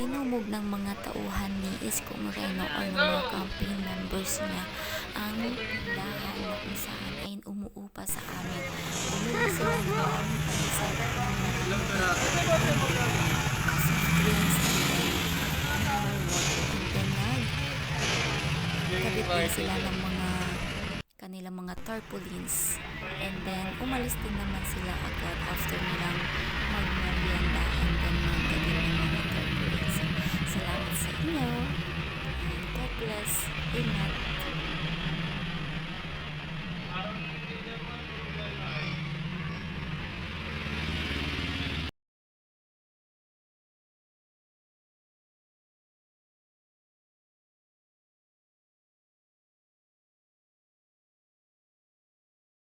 Dinumog ng mga tauhan ni Isko Moreno o ng mga campaign members niya ang tindahan na kung saan ay umuupa sa amin. Bumili sila ng maraming pandesal at ng maraming soft drinks and then mineral water and then nagkabit din sila ng mga kanilang mga tarpaulins and then umalis din naman sila agad after nilang magmerienda and then magkabit ng mga tarpaulins. Salamat sa inyo and God bless. Ingat.